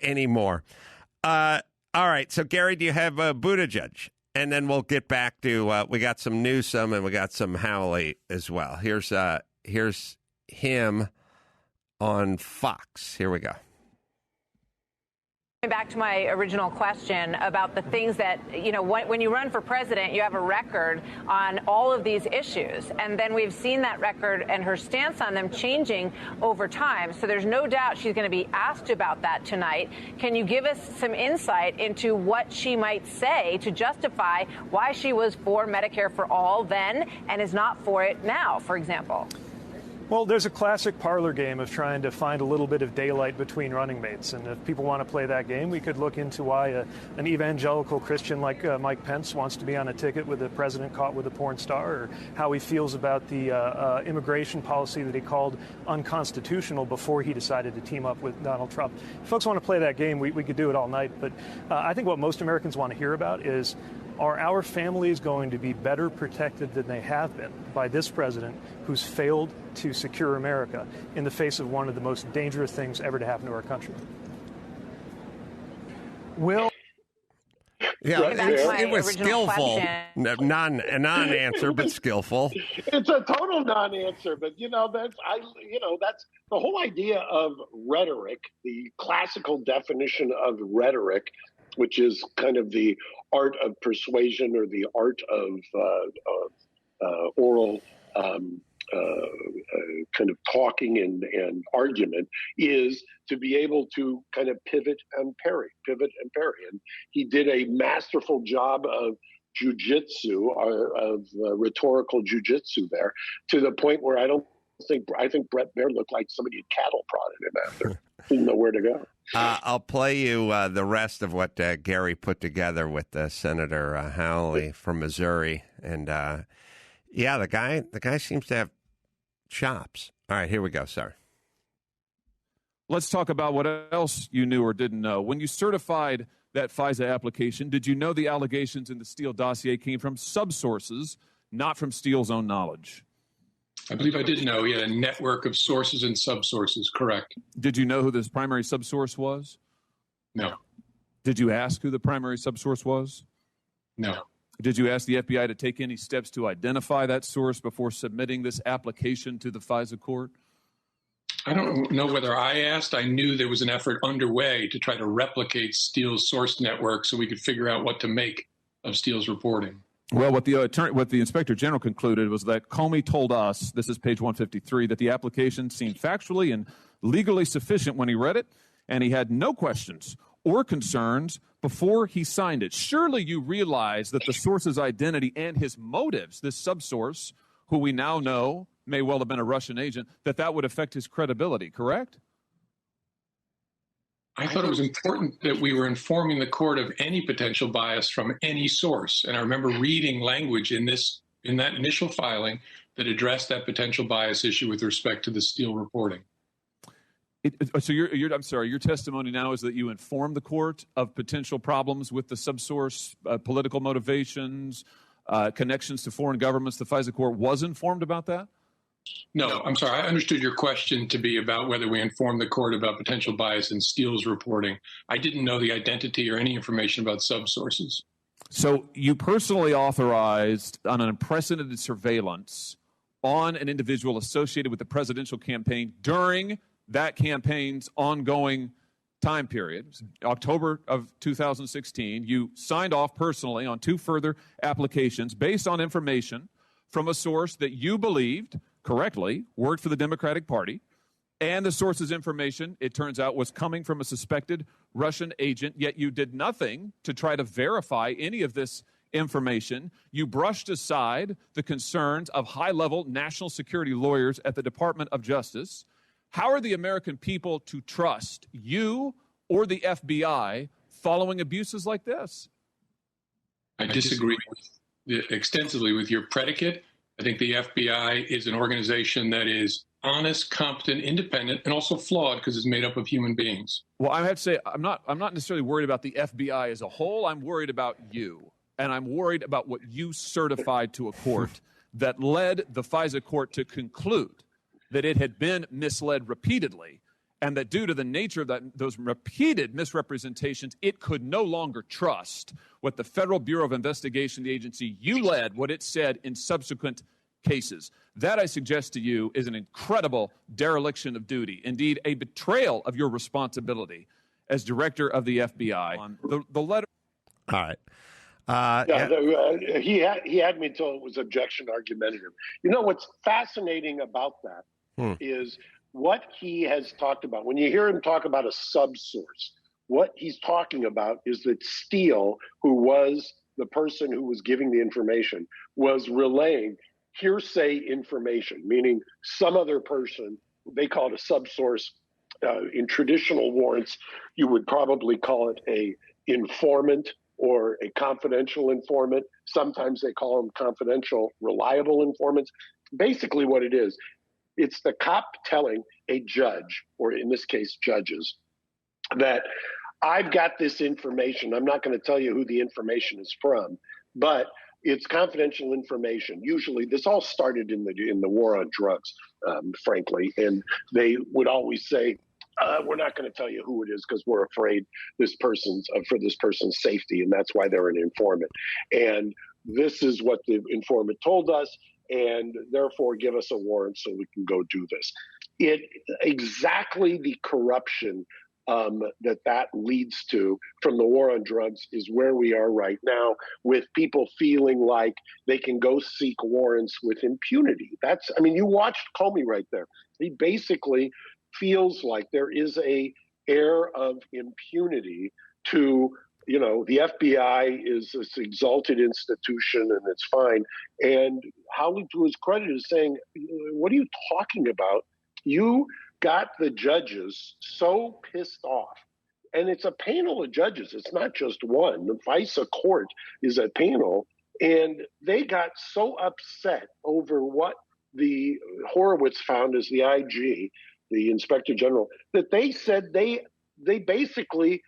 anymore. All right. So, Gary, do you have Buttigieg? And then we'll get back to we got some Newsom and we got some Hawley as well. Here's him on Fox. Here we go. Back to my original question about the things that, when you run for president, you have a record on all of these issues. And then we've seen that record and her stance on them changing over time. So there's no doubt she's going to be asked about that tonight. Can you give us some insight into what she might say to justify why she was for Medicare for all then and is not for it now, for example? Well, there's a classic parlor game of trying to find a little bit of daylight between running mates. And if people want to play that game, we could look into why an evangelical Christian like Mike Pence wants to be on a ticket with the president caught with a porn star, or how he feels about the immigration policy that he called unconstitutional before he decided to team up with Donald Trump. If folks want to play that game, we could do it all night. But I think what most Americans want to hear about is, are our families going to be better protected than they have been by this president who's failed to secure America in the face of one of the most dangerous things ever to happen to our country? It was skillful. Non-answer, but skillful. It's a total non-answer, but that's the whole idea of rhetoric, the classical definition of rhetoric, which is kind of the art of persuasion or the art of oral kind of talking and argument, is to be able to kind of pivot and parry. And he did a masterful job of jujitsu, of rhetorical jujitsu there, to the point where I think Brett Baer looked like somebody had cattle prodded him after. Didn't know where to go. I'll play you the rest of what Gary put together with Senator Hawley from Missouri, and the guy seems to have chops. All right, here we go. Sorry. Let's talk about what else you knew or didn't know. When you certified that FISA application, did you know the allegations in the Steele dossier came from subsources, not from Steele's own knowledge? I believe I did know he had a network of sources and subsources, correct. Did you know who this primary subsource was? No. Did you ask who the primary subsource was? No. Did you ask the FBI to take any steps to identify that source before submitting this application to the FISA court? I don't know whether I asked. I knew there was an effort underway to try to replicate Steele's source network so we could figure out what to make of Steele's reporting. Well, what the Inspector General concluded was that Comey told us, this is page 153, that the application seemed factually and legally sufficient when he read it, and he had no questions or concerns before he signed it. Surely you realize that the source's identity and his motives, this subsource, who we now know may well have been a Russian agent, that would affect his credibility, correct? I thought it was important that we were informing the court of any potential bias from any source. And I remember reading language in that initial filing that addressed that potential bias issue with respect to the Steele reporting. So your testimony now is that you informed the court of potential problems with the subsource, political motivations, connections to foreign governments. The FISA court was informed about that? No, I'm sorry. I understood your question to be about whether we informed the court about potential bias in Steele's reporting. I didn't know the identity or any information about subsources. So you personally authorized on an unprecedented surveillance on an individual associated with the presidential campaign during that campaign's ongoing time period, October of 2016. You signed off personally on 2 further applications based on information from a source that you believed correctly worked for the Democratic Party, and the source's information, it turns out, was coming from a suspected Russian agent, yet you did nothing to try to verify any of this information. You brushed aside the concerns of high-level national security lawyers at the Department of Justice. How are the American people to trust you or the FBI following abuses like this? I disagree extensively with your predicate. I think the FBI is an organization that is honest, competent, independent, and also flawed because it's made up of human beings. Well, I have to say, I'm not necessarily worried about the FBI as a whole. I'm worried about you, and I'm worried about what you certified to a court that led the FISA court to conclude that it had been misled repeatedly, and that due to the nature of those repeated misrepresentations, it could no longer trust what the Federal Bureau of Investigation, the agency you led, what it said in subsequent cases. That, I suggest to you, is an incredible dereliction of duty, indeed a betrayal of your responsibility as director of the FBI. The letter. All right. He had me until it was objection argumentative. You know what's fascinating about that is what he has talked about. When you hear him talk about a subsource, what he's talking about is that Steele, who was the person who was giving the information, was relaying hearsay information, meaning some other person. They call it a subsource. In traditional warrants, you would probably call it a informant or a confidential informant. Sometimes they call them confidential, reliable informants. Basically what it is, it's the cop telling a judge, or in this case, judges, that I've got this information. I'm not going to tell you who the information is from, but it's confidential information. Usually this all started in the war on drugs, frankly, and they would always say, we're not going to tell you who it is because we're afraid for this person's safety, and that's why they're an informant. And this is what the informant told us, and therefore give us a warrant so we can go do this. Exactly the corruption that leads to from the war on drugs is where we are right now, with people feeling like they can go seek warrants with impunity. You watched Comey right there. He basically feels like there is a air of impunity to, the FBI is this exalted institution and it's fine. And Howley, to his credit, is saying, what are you talking about? You got the judges so pissed off. And it's a panel of judges. It's not just one. The FISA court is a panel. And they got so upset over what the Horowitz found as the IG, the Inspector General, that they said they basically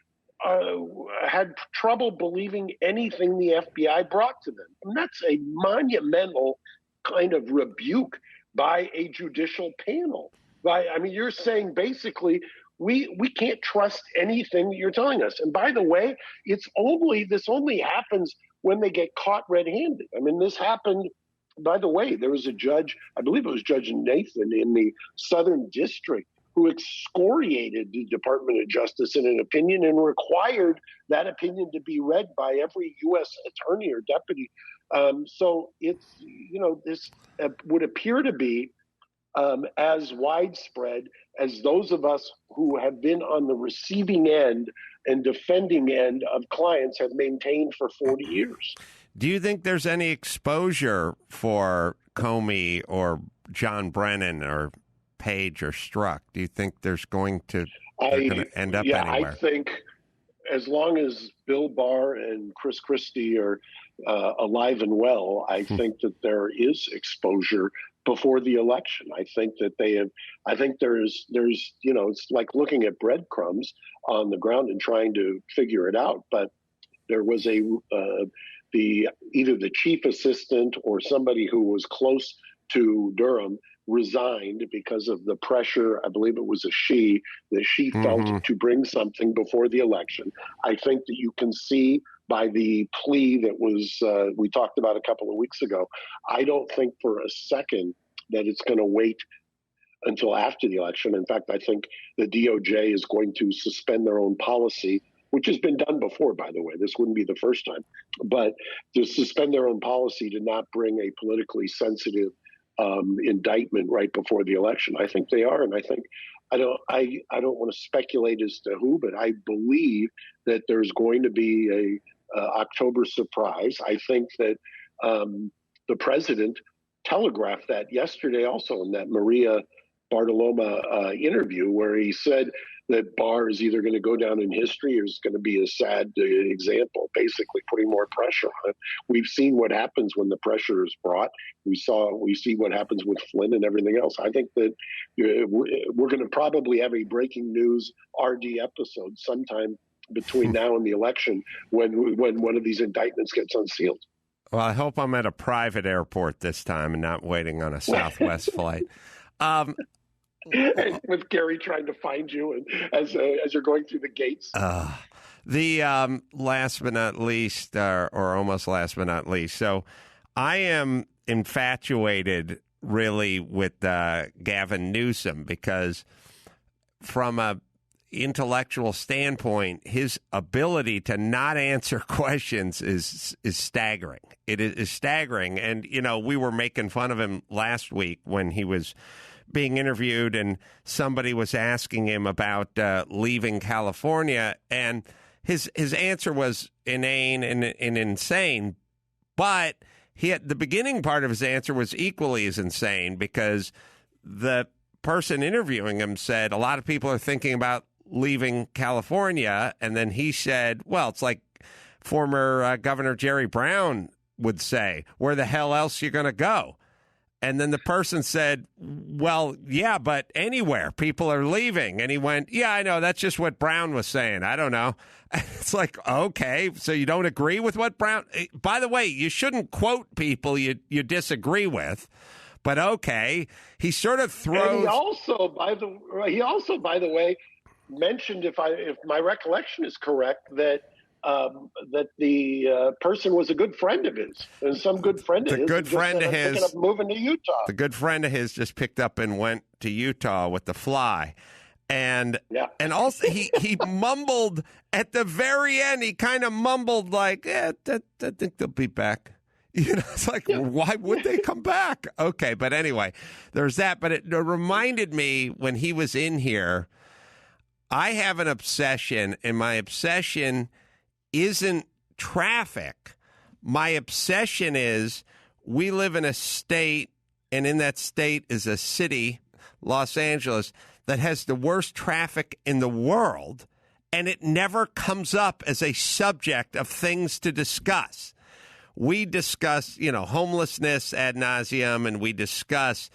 had trouble believing anything the FBI brought to them. And that's a monumental kind of rebuke by a judicial panel. You're saying basically we can't trust anything that you're telling us. And by the way, this only happens when they get caught red-handed. This happened. By the way, there was a judge, I believe it was Judge Nathan in the Southern District, who excoriated the Department of Justice in an opinion and required that opinion to be read by every U.S. attorney or deputy. So it's, this would appear to be as widespread as those of us who have been on the receiving end and defending end of clients have maintained for 40 years. Do you think there's any exposure for Comey or John Brennan or Page or Strzok? Do you think they're going to end up anywhere? I think as long as Bill Barr and Chris Christie are alive and well, I think that there is exposure before the election. I think that there's it's like looking at breadcrumbs on the ground and trying to figure it out. But there was either the chief assistant or somebody who was close to Durham resigned because of the pressure. I believe it was that she felt to bring something before the election. I think that you can see by the plea that was we talked about a couple of weeks ago. I don't think for a second that it's going to wait until after the election. In fact, I think the DOJ is going to suspend their own policy, which has been done before, by the way. This wouldn't be the first time. But to suspend their own policy to not bring a politically sensitive indictment right before the election. I think they are, and I think I don't want to speculate as to who, but I believe that there's going to be a October surprise. I think that the president telegraphed that yesterday also in that Maria Bartoloma interview, where he said that Barr is either going to go down in history or is going to be a sad example, basically putting more pressure on it. We've seen what happens when the pressure is brought. We see what happens with Flynn and everything else. I think that we're going to probably have a breaking news RD episode sometime between now and the election when one of these indictments gets unsealed. Well, I hope I'm at a private airport this time and not waiting on a Southwest flight. With Gary trying to find you as you're going through the gates. The last but not least, or almost last but not least. So I am infatuated really with Gavin Newsom because from a intellectual standpoint, his ability to not answer questions is staggering. It is staggering. And, we were making fun of him last week when he was being interviewed and somebody was asking him about leaving California. And his answer was inane and insane. But the beginning part of his answer was equally as insane because the person interviewing him said, a lot of people are thinking about leaving California. And then he said, well, it's like former Governor Jerry Brown would say, where the hell else are you going to go? And then the person said, well, yeah, but anywhere people are leaving. And he went, yeah, I know. That's just what Brown was saying. I don't know. It's like, okay, so you don't agree with what Brown. By the way, you shouldn't quote people you disagree with. But okay, he sort of throws. And he also, by the way, mentioned, if my recollection is correct, that the person was a good friend of his, and some good friend of his. The good friend of his thinking of moving to Utah. The good friend of his just picked up and went to Utah with the fly, and also he mumbled at the very end. He kind of mumbled like, I think they'll be back. It's like, why would they come back? Okay, but anyway, there's that. But it reminded me when he was in here, I have an obsession, and my obsession isn't traffic. My obsession is we live in a state, and in that state is a city, Los Angeles, that has the worst traffic in the world, and it never comes up as a subject of things to discuss. We discuss, homelessness ad nauseum, and we discuss,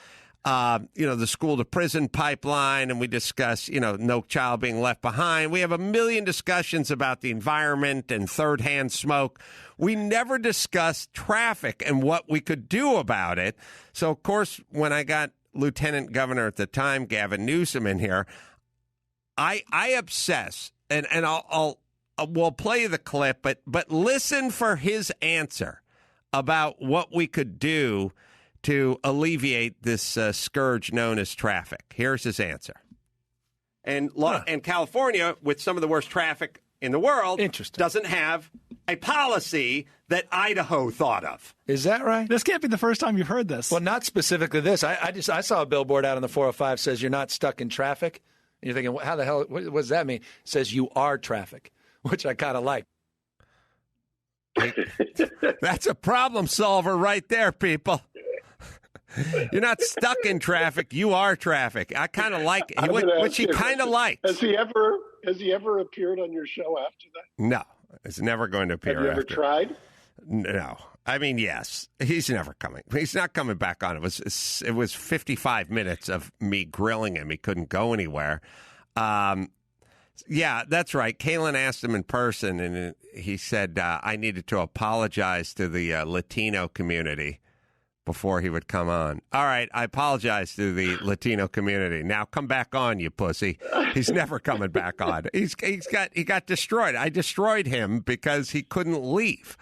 the school to prison pipeline, and we discuss, no child being left behind. We have a million discussions about the environment and third-hand smoke. We never discuss traffic and what we could do about it. So, of course, when I got Lieutenant Governor at the time, Gavin Newsom, in here, I obsess, and we'll play the clip, but listen for his answer about what we could do to alleviate this scourge known as traffic. Here's his answer. And California, with some of the worst traffic in the world, doesn't have a policy that Idaho thought of. Is that right? This can't be the first time you've heard this. Well, not specifically this. I saw a billboard out on the 405 says you're not stuck in traffic. And you're thinking, how the hell, what does that mean? It says you are traffic, which I kind of like. That's a problem solver right there, people. You're not stuck in traffic. You are traffic. I kind of like it, which he kind of likes. Has he ever appeared on your show after that? No, it's never going to appear. Have you ever tried? No. I mean, yes. He's never coming. He's not coming back on. It was 55 minutes of me grilling him. He couldn't go anywhere. Yeah, that's right. Kaylin asked him in person, and he said, I needed to apologize to the Latino community before he would come on. All right, I apologize to the Latino community. Now come back on, you pussy. He's never coming back on. He got destroyed. I destroyed him because he couldn't leave.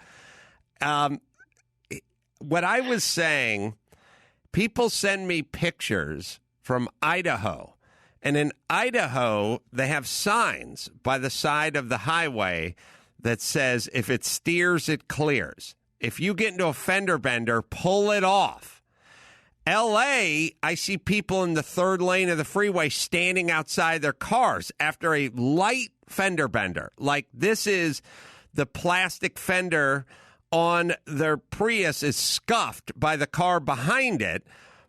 What I was saying, people send me pictures from Idaho. And in Idaho, they have signs by the side of the highway that says, if it steers, it clears. If you get into a fender bender, pull it off. L.A., I see people in the third lane of the freeway standing outside their cars after a light fender bender. Like this is the plastic fender on their Prius is scuffed by the car behind it.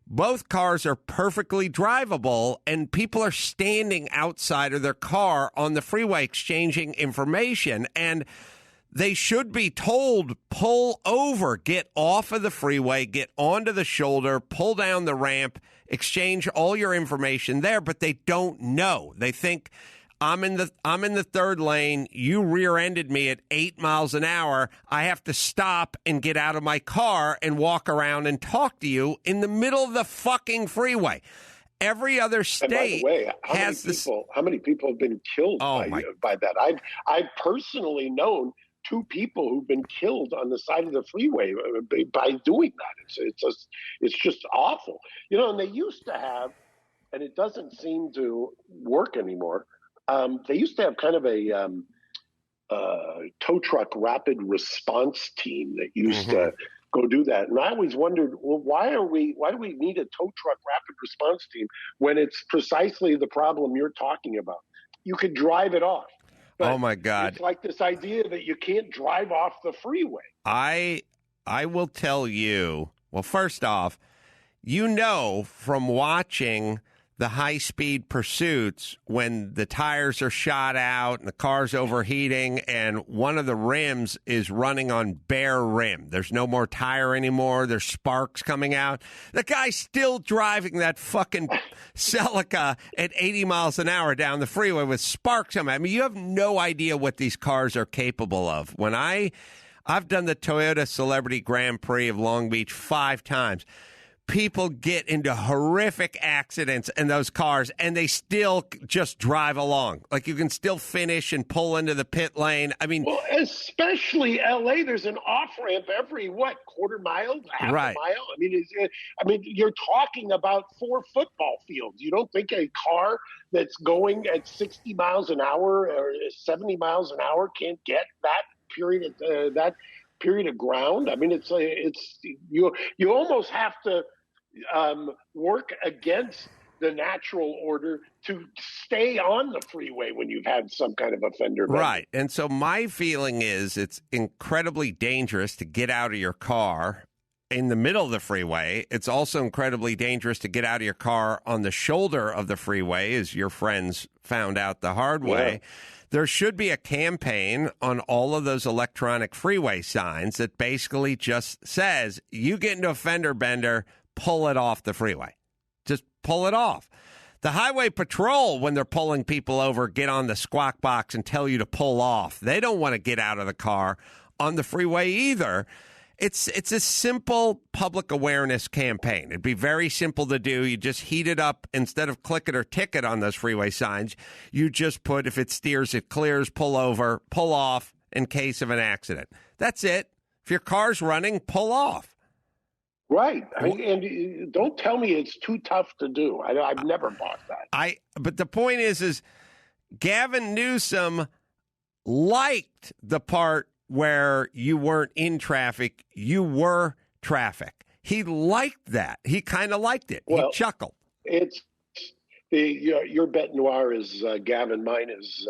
Both cars are perfectly drivable, and people are standing outside of their car on the freeway exchanging information, and they should be told, pull over, get off of the freeway, get onto the shoulder, pull down the ramp, exchange all your information there, but they don't know. They think I'm in the third lane. You rear-ended me at 8 miles an hour. I have to stop and get out of my car and walk around and talk to you in the middle of the fucking freeway. Every other state and by the way, how many people have been killed by that? I've personally known 2 people who've been killed on the side of the freeway by doing that. It's just awful. And they used to have, and it doesn't seem to work anymore. They used to have kind of a tow truck rapid response team that used to go do that. And I always wondered, well, why do we need a tow truck rapid response team when it's precisely the problem you're talking about? You could drive it off. But oh my God! It's like this idea that you can't drive off the freeway. I will tell you. Well, first off, from watching the high-speed pursuits, when the tires are shot out and the car's overheating and one of the rims is running on bare rim. There's no more tire anymore. There's sparks coming out. The guy's still driving that fucking Celica at 80 miles an hour down the freeway with sparks coming out. I mean, you have no idea what these cars are capable of. When I've done the Toyota Celebrity Grand Prix of Long Beach 5 times. People get into horrific accidents in those cars, and they still just drive along. Like, you can still finish and pull into the pit lane. I mean, well, especially L.A., there's an off-ramp every, quarter mile, half a mile? I mean, you're talking about 4 football fields. You don't think a car that's going at 60 miles an hour or 70 miles an hour can't get that period of ground? I mean, it's you almost have to work against the natural order to stay on the freeway when you've had some kind of a fender bender. Right. And so my feeling is it's incredibly dangerous to get out of your car in the middle of the freeway. It's also incredibly dangerous to get out of your car on the shoulder of the freeway, as your friends found out the hard way. Yeah. There should be a campaign on all of those electronic freeway signs that basically just says, you get into a fender bender, pull it off the freeway. Just pull it off. The highway patrol, when they're pulling people over, get on the squawk box and tell you to pull off. They don't want to get out of the car on the freeway either. It's a simple public awareness campaign. It'd be very simple to do. You just heat it up. Instead of click it or ticket on those freeway signs, you just put, if it steers, it clears, pull over, pull off in case of an accident. That's it. If your car's running, pull off. Right. And don't tell me it's too tough to do. I've never bought that. But the point is Gavin Newsom liked the part where you weren't in traffic, you were traffic. He liked that. He kind of liked it. Well, he chuckled. It's your bête noire is Gavin. Mine is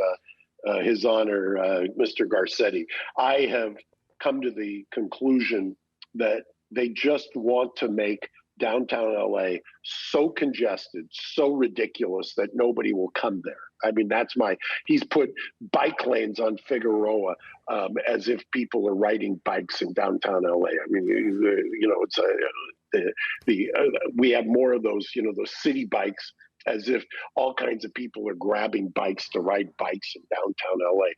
his honor, Mr. Garcetti. I have come to the conclusion that they just want to make downtown LA so congested, so ridiculous that nobody will come there. I mean, he's put bike lanes on Figueroa as if people are riding bikes in downtown LA. I mean, we have more of those, those city bikes, as if all kinds of people are grabbing bikes to ride bikes in downtown LA.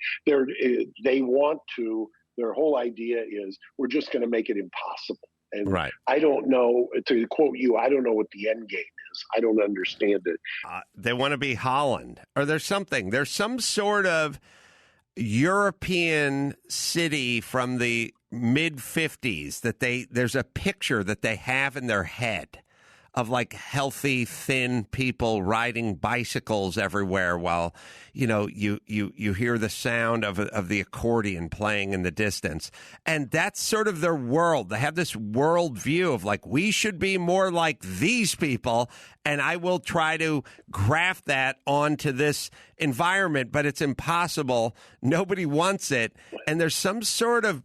Their whole idea is we're just going to make it impossible. And right. I don't know, to quote you, I don't know what the end game is. I don't understand it. They want to be Holland, or there's some sort of European city from the mid-50s that there's a picture that they have in their head of like healthy, thin people riding bicycles everywhere while, you hear the sound of the accordion playing in the distance. And that's sort of their world. They have this world view of like, we should be more like these people. And I will try to graft that onto this environment, but it's impossible. Nobody wants it. And there's some sort of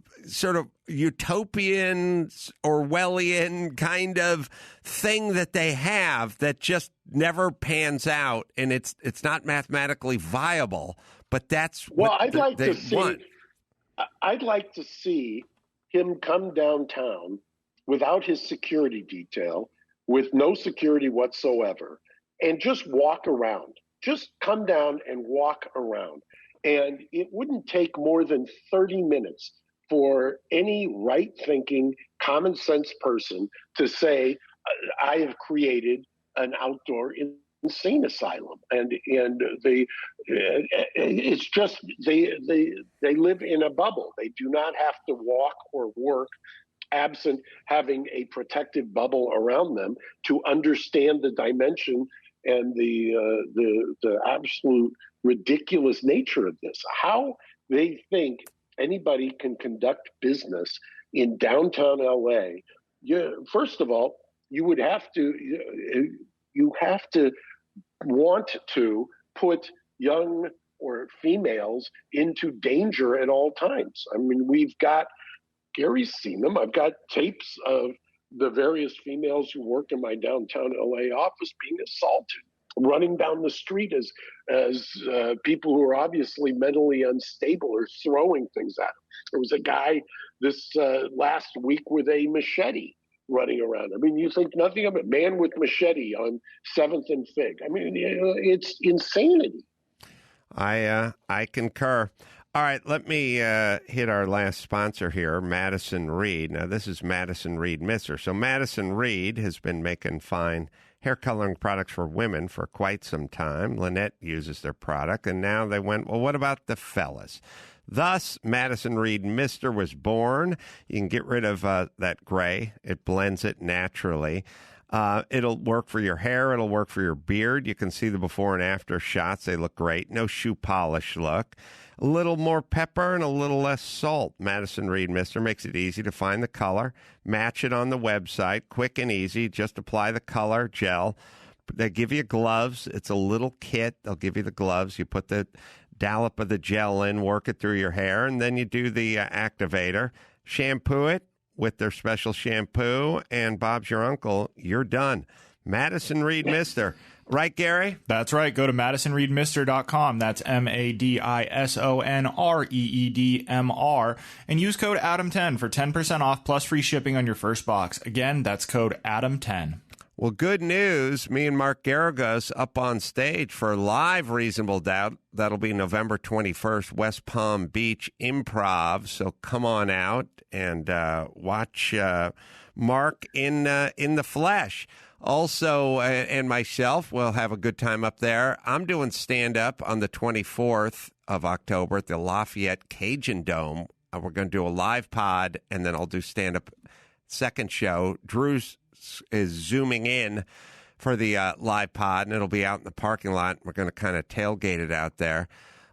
utopian, Orwellian kind of thing that they have that just never pans out, and it's not mathematically viable. But that's what I'd like they to see. want. I'd like to see him come downtown without his security detail, with no security whatsoever, and just walk around just come down and walk around. And it wouldn't take more than 30 minutes for any right-thinking, common-sense person to say, I have created an outdoor insane asylum. And it's just they live in a bubble. They do not have to walk or work absent having a protective bubble around them to understand the dimension and the absolute ridiculous nature of this. How they think anybody can conduct business in downtown LA. First of all, you have to want to put young or females into danger at all times. I mean, Gary's seen them. I've got tapes of the various females who work in my downtown LA office being assaulted, running down the street as people who are obviously mentally unstable are throwing things at them. There was a guy this last week with a machete running around. I mean, you think nothing of it. Man with machete on 7th and Fig. I mean, it's insanity. I concur. All right, let me hit our last sponsor here, Madison Reed. Now, this is Madison Reed Mister. So Madison Reed has been making fine hair coloring products for women for quite some time. Lynette uses their product, and now they went, well, what about the fellas? Thus, Madison Reed Mister was born. You can get rid of that gray. It blends it naturally. It'll work for your hair. It'll work for your beard. You can see the before and after shots. They look great. No shoe polish look. A little more pepper and a little less salt. Madison Reed Mister makes it easy to find the color. Match it on the website. Quick and easy. Just apply the color gel. They give you gloves. It's a little kit. They'll give you the gloves. You put the dollop of the gel in, work it through your hair, and then you do the activator. Shampoo it with their special shampoo, and Bob's your uncle. You're done. Madison Reed Mister. Right, Gary? That's right. Go to MadisonReedMister.com. That's MadisonReedMR. And use code Adam10 for 10% off plus free shipping on your first box. Again, that's code Adam10. Well, good news. Me and Mark Garagos up on stage for live Reasonable Doubt. That'll be November 21st, West Palm Beach Improv. So come on out and watch Mark in the flesh. Also, and myself will have a good time up there. I'm doing stand-up on the 24th of October at the Lafayette Cajun Dome. We're going to do a live pod, and then I'll do stand-up second show. Drew is zooming in for the live pod, and it'll be out in the parking lot. We're going to kind of tailgate it out there.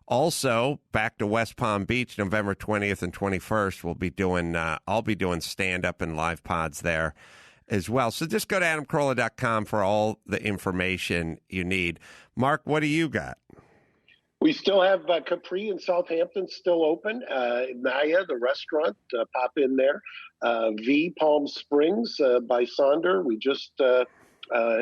Also, back to West Palm Beach, November 20th and 21st. I'll be doing stand-up and live pods there as well. So just go to adamcarolla.com for all the information you need. Mark, what do you got? We still have Capri in Southampton still open. Naya, the restaurant, pop in there. V Palm Springs by Sonder. We just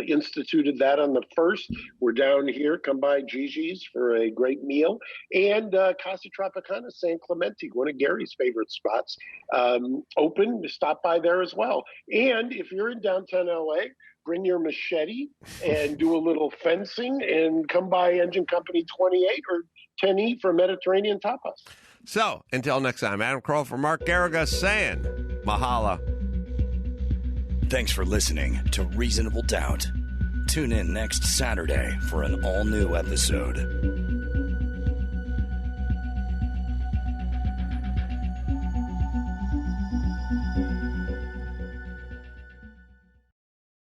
instituted that on the 1st. We're down here. Come by Gigi's for a great meal. And Casa Tropicana, San Clemente, one of Gary's favorite spots. Open. Stop by there as well. And if you're in downtown LA, bring your machete and do a little fencing and come by Engine Company 28 or 10E for Mediterranean tapas. So, until next time, Adam Carolla for Mark Garagos saying, mahalo. Thanks for listening to Reasonable Doubt. Tune in next Saturday for an all-new episode.